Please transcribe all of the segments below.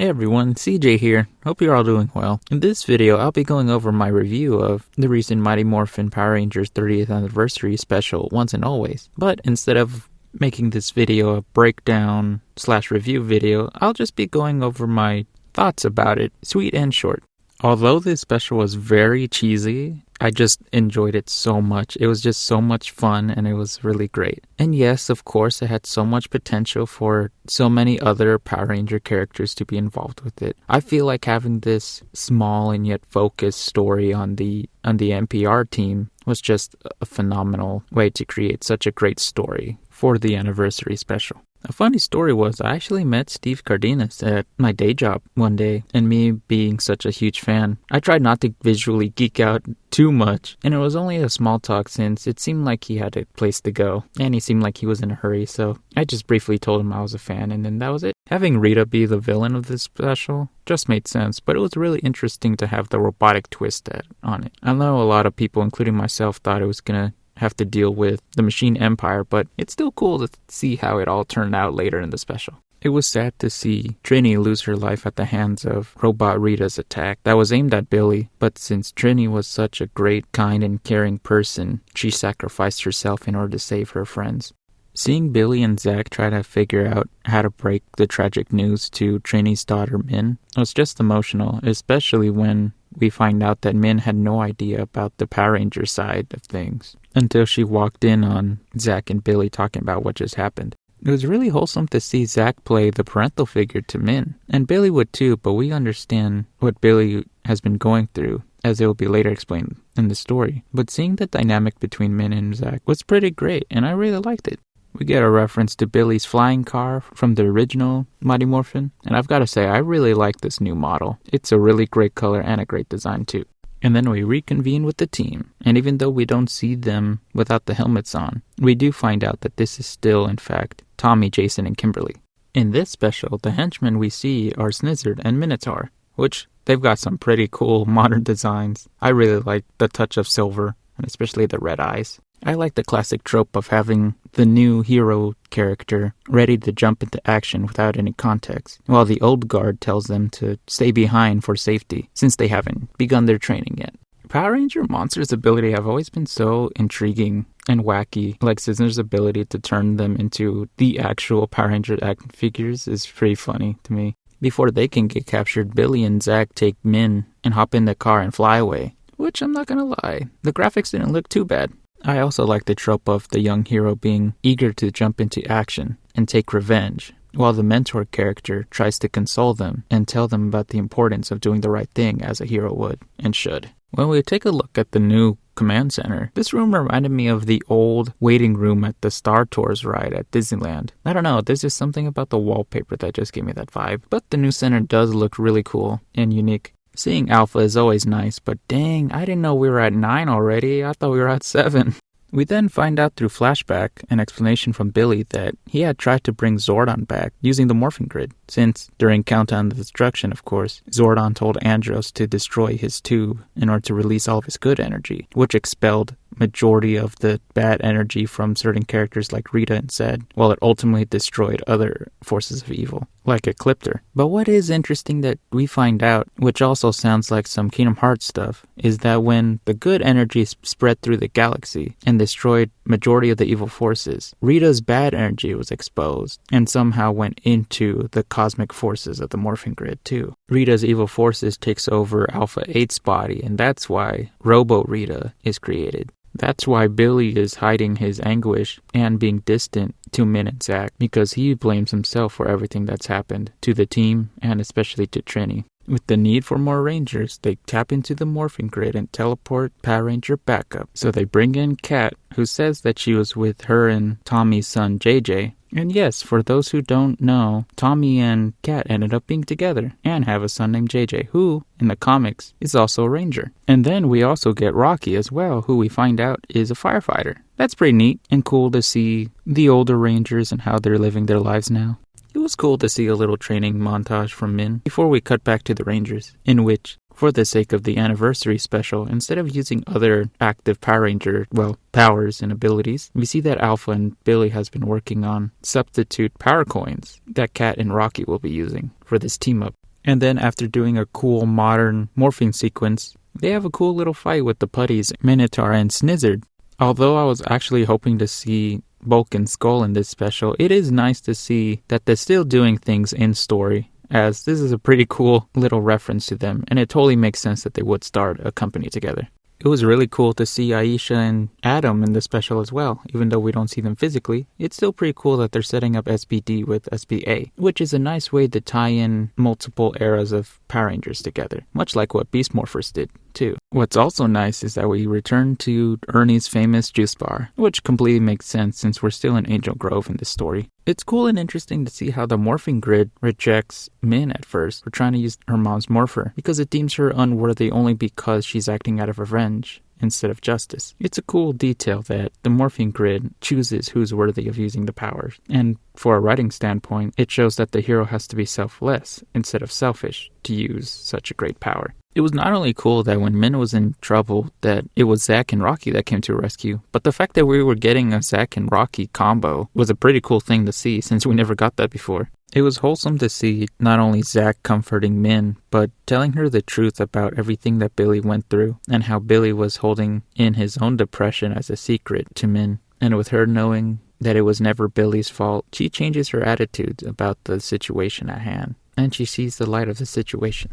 Hey everyone, CJ here. Hope you're all doing well. In this video, I'll be going over my review of the recent Mighty Morphin Power Rangers 30th Anniversary Special Once and Always. But instead of making this video a breakdown / review video, I'll just be going over my thoughts about it, sweet and short. Although this special was very cheesy, I just enjoyed it so much. It was just so much fun and it was really great. And yes, of course, it had so much potential for so many other Power Ranger characters to be involved with it. I feel like having this small and yet focused story on the NPR team was just a phenomenal way to create such a great story for the anniversary special. A funny story was I actually met Steve Cardenas at my day job one day, and me being such a huge fan, I tried not to visually geek out too much, and it was only a small talk since it seemed like he had a place to go, and he seemed like he was in a hurry, so I just briefly told him I was a fan, and then that was it. Having Rita be the villain of this special just made sense, but it was really interesting to have the robotic twist on it. I know a lot of people, including myself, thought it was gonna have to deal with the Machine Empire, but it's still cool to see how it all turned out later in the special. It was sad to see Trini lose her life at the hands of Robot Rita's attack that was aimed at Billy, but since Trini was such a great, kind, and caring person, she sacrificed herself in order to save her friends. Seeing Billy and Zach try to figure out how to break the tragic news to Trini's daughter Min was just emotional, especially when we find out that Min had no idea about the Power Ranger side of things until she walked in on Zach and Billy talking about what just happened. It was really wholesome to see Zach play the parental figure to Min, and Billy would too, but we understand what Billy has been going through, as it will be later explained in the story. But seeing the dynamic between Min and Zach was pretty great, and I really liked it. We get a reference to Billy's flying car from the original Mighty Morphin, and I've got to say, I really like this new model. It's a really great color and a great design too. And then we reconvene with the team, and even though we don't see them without the helmets on, we do find out that this is still, in fact, Tommy, Jason, and Kimberly. In this special, the henchmen we see are Snizzard and Minotaur, which they've got some pretty cool modern designs. I really like the touch of silver, and especially the red eyes. I like the classic trope of having the new hero character ready to jump into action without any context, while the old guard tells them to stay behind for safety, since they haven't begun their training yet. Power Ranger Monsters' ability have always been so intriguing and wacky, like Scissor's ability to turn them into the actual Power Ranger action figures is pretty funny to me. Before they can get captured, Billy and Zach take Min and hop in the car and fly away, which I'm not gonna lie, the graphics didn't look too bad. I also like the trope of the young hero being eager to jump into action and take revenge, while the mentor character tries to console them and tell them about the importance of doing the right thing as a hero would and should. When we take a look at the new command center, this room reminded me of the old waiting room at the Star Tours ride at Disneyland. I don't know, there's just something about the wallpaper that just gave me that vibe, but the new center does look really cool and unique. Seeing Alpha is always nice, but dang, I didn't know we were at 9 already. I thought we were at 7. We then find out through flashback an explanation from Billy that he had tried to bring Zordon back using the morphing grid, since during Countdown to Destruction, of course, Zordon told Andros to destroy his tube in order to release all of his good energy, which expelled majority of the bad energy from certain characters like Rita and Zed, while it ultimately destroyed other forces of evil, like Ecliptor. But what is interesting that we find out, which also sounds like some Kingdom Hearts stuff, is that when the good energy spread through the galaxy and destroyed majority of the evil forces, Rita's bad energy was exposed and somehow went into the cosmic forces of the morphing grid too. Rita's evil forces takes over Alpha 8's body, and that's why Robo Rita is created. That's why Billy is hiding his anguish and being distant to Min and Zach, because he blames himself for everything that's happened to the team and especially to Trini. With the need for more Rangers, they tap into the morphing grid and teleport Power Ranger backup. So they bring in Kat, who says that she was with her and Tommy's son JJ. And yes, for those who don't know, Tommy and Kat ended up being together and have a son named JJ, who, in the comics, is also a Ranger. And then we also get Rocky as well, who we find out is a firefighter. That's pretty neat and cool to see the older Rangers and how they're living their lives now. It was cool to see a little training montage from Min before we cut back to the Rangers, in which, for the sake of the anniversary special, instead of using other active Power Ranger, powers and abilities, we see that Alpha and Billy has been working on substitute power coins that Kat and Rocky will be using for this team-up. And then after doing a cool modern morphing sequence, they have a cool little fight with the putties, Minotaur and Snizzard. Although I was actually hoping to see Bulk and Skull in this special, it is nice to see that they're still doing things in story, as this is a pretty cool little reference to them, and it totally makes sense that they would start a company together. It was really cool to see Aisha and Adam in the special as well. Even though we don't see them physically, it's still pretty cool that they're setting up SBD with SBA, which is a nice way to tie in multiple eras of Power Rangers together, much like what Beast Morphers did too. What's also nice is that we return to Ernie's famous juice bar, which completely makes sense since we're still in Angel Grove in this story. It's cool and interesting to see how the morphing grid rejects Min at first for trying to use her mom's morpher, because it deems her unworthy only because she's acting out of revenge instead of justice. It's a cool detail that the morphing grid chooses who's worthy of using the powers, and for a writing standpoint, it shows that the hero has to be selfless instead of selfish to use such a great power. It was not only cool that when Min was in trouble that it was Zack and Rocky that came to her rescue, but the fact that we were getting a Zack and Rocky combo was a pretty cool thing to see since we never got that before. It was wholesome to see not only Zack comforting Min, but telling her the truth about everything that Billy went through and how Billy was holding in his own depression as a secret to Min. And with her knowing that it was never Billy's fault, she changes her attitude about the situation at hand, and she sees the light of the situation.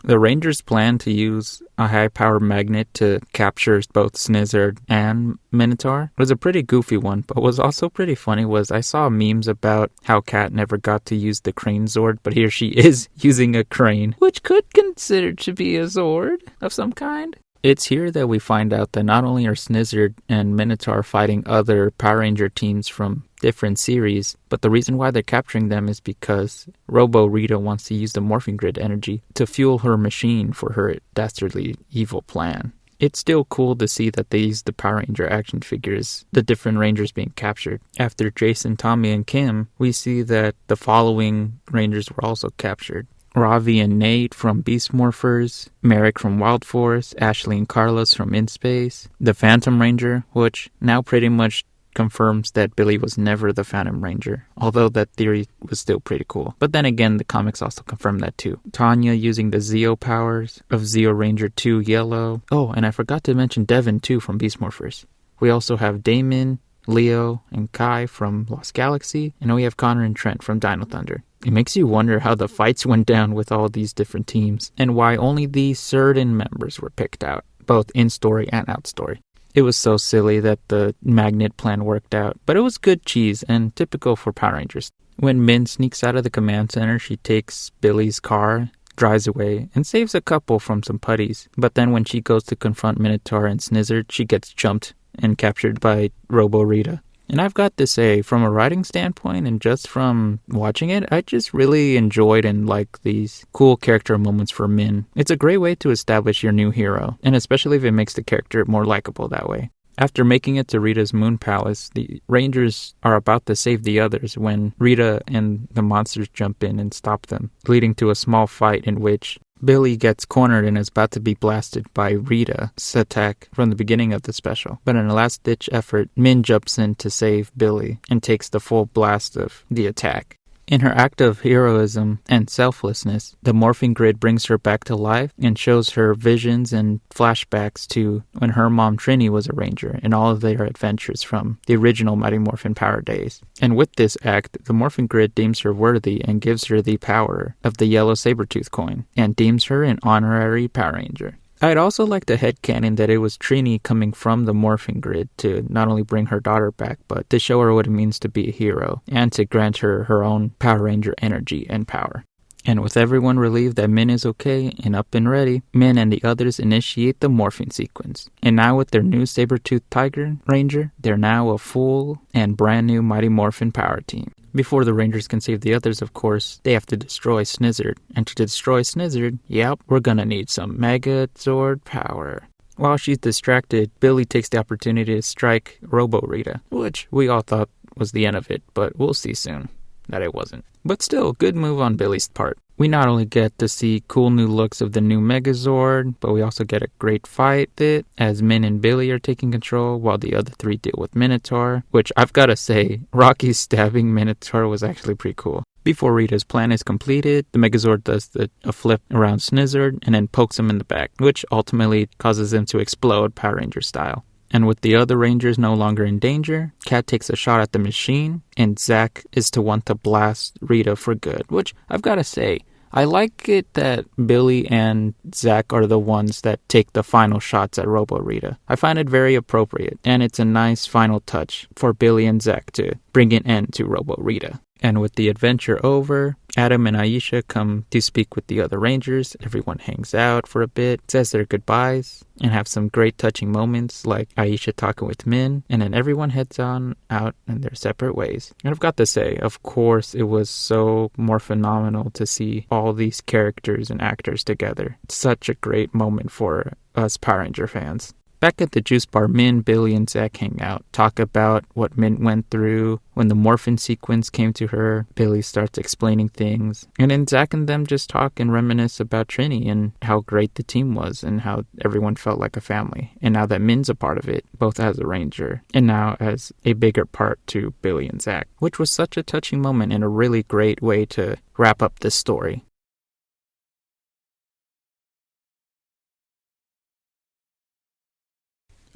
The Rangers plan to use a high-power magnet to capture both Snizzard and Minotaur. It was a pretty goofy one, but what was also pretty funny was I saw memes about how Kat never got to use the crane Zord, but here she is using a crane, which could consider to be a Zord of some kind. It's here that we find out that not only are Snizzard and Minotaur fighting other Power Ranger teams from different series, but the reason why they're capturing them is because Robo Rita wants to use the morphing grid energy to fuel her machine for her dastardly evil plan. It's still cool to see that they use the Power Ranger action figures, the different Rangers being captured. After Jason, Tommy, and Kim, we see that the following Rangers were also captured. Ravi and Nate from Beast Morphers, Merrick from Wild Force, Ashley and Carlos from In Space, the Phantom Ranger, which now pretty much confirms that Billy was never the Phantom Ranger, although that theory was still pretty cool. But then again, the comics also confirm that too. Tanya using the Zeo powers of Zeo Ranger 2 Yellow. Oh, and I forgot to mention Devin too from Beast Morphers. We also have Damon, Leo, and Kai from Lost Galaxy, and we have Connor and Trent from Dino Thunder. It makes you wonder how the fights went down with all these different teams, and why only these certain members were picked out, both in-story and out-story. It was so silly that the magnet plan worked out, but it was good cheese and typical for Power Rangers. When Min sneaks out of the command center, she takes Billy's car, drives away, and saves a couple from some putties. But then when she goes to confront Minotaur and Snizzard, she gets jumped and captured by Robo Rita. And I've got to say, from a writing standpoint and just from watching it, I just really enjoyed and liked these cool character moments for Min. It's a great way to establish your new hero, and especially if it makes the character more likable that way. After making it to Rita's Moon Palace, the Rangers are about to save the others when Rita and the monsters jump in and stop them, leading to a small fight in which Billy gets cornered and is about to be blasted by Rita's attack from the beginning of the special. But in a last-ditch effort, Min jumps in to save Billy and takes the full blast of the attack. In her act of heroism and selflessness, the morphing grid brings her back to life and shows her visions and flashbacks to when her mom Trini was a ranger and all of their adventures from the original Mighty Morphin Power days. And with this act, the morphing grid deems her worthy and gives her the power of the yellow Sabretooth coin and deems her an honorary Power Ranger. I'd also like to headcanon that it was Trini coming from the morphing grid to not only bring her daughter back, but to show her what it means to be a hero, and to grant her her own Power Ranger energy and power. And with everyone relieved that Min is okay and up and ready, Min and the others initiate the morphing sequence. And now with their new Sabretooth Tiger Ranger, they're now a full and brand new Mighty Morphin Power team. Before the Rangers can save the others, of course, they have to destroy Snizzard. And to destroy Snizzard, yep, we're gonna need some Mega Zord power. While she's distracted, Billy takes the opportunity to strike Robo Rita, which we all thought was the end of it, but we'll see soon. that it wasn't. But still, good move on Billy's part. We not only get to see cool new looks of the new Megazord, but we also get a great fight bit as Min and Billy are taking control while the other three deal with Minotaur, which I've gotta say, Rocky's stabbing Minotaur was actually pretty cool. Before Rita's plan is completed, the Megazord does a flip around Snizzard and then pokes him in the back, which ultimately causes him to explode Power Ranger style. And with the other Rangers no longer in danger, Kat takes a shot at the machine, and Zack is to want to blast Rita for good, which I've got to say, I like it that Billy and Zack are the ones that take the final shots at Robo Rita. I find it very appropriate, and it's a nice final touch for Billy and Zack to bring an end to Robo Rita. And with the adventure over, Adam and Aisha come to speak with the other Rangers. Everyone hangs out for a bit, says their goodbyes, and have some great touching moments like Aisha talking with Min, and then everyone heads on out in their separate ways. And I've got to say, of course, it was so more phenomenal to see all these characters and actors together. It's such a great moment for us Power Ranger fans. Back at the juice bar, Min, Billy, and Zack hang out, talk about what Min went through. When the morphin sequence came to her, Billy starts explaining things. And then Zack and them just talk and reminisce about Trini and how great the team was and how everyone felt like a family. And now that Min's a part of it, both as a Ranger and now as a bigger part to Billy and Zack, which was such a touching moment and a really great way to wrap up this story.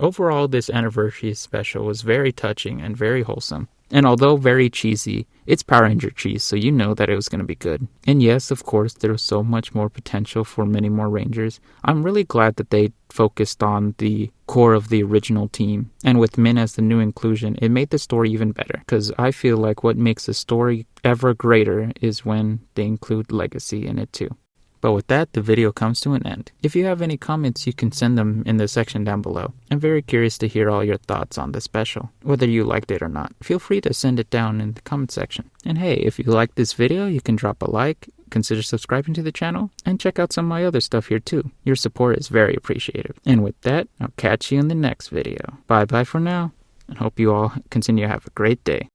Overall, this anniversary special was very touching and very wholesome. And although very cheesy, it's Power Ranger cheese, so you know that it was going to be good. And yes, of course, there was so much more potential for many more Rangers. I'm really glad that they focused on the core of the original team. And with Min as the new inclusion, it made the story even better. Because I feel like what makes a story ever greater is when they include legacy in it too. But with that, the video comes to an end. If you have any comments, you can send them in the section down below. I'm very curious to hear all your thoughts on the special, whether you liked it or not. Feel free to send it down in the comment section. And hey, if you liked this video, you can drop a like, consider subscribing to the channel, and check out some of my other stuff here too. Your support is very appreciated. And with that, I'll catch you in the next video. Bye bye for now, and hope you all continue to have a great day.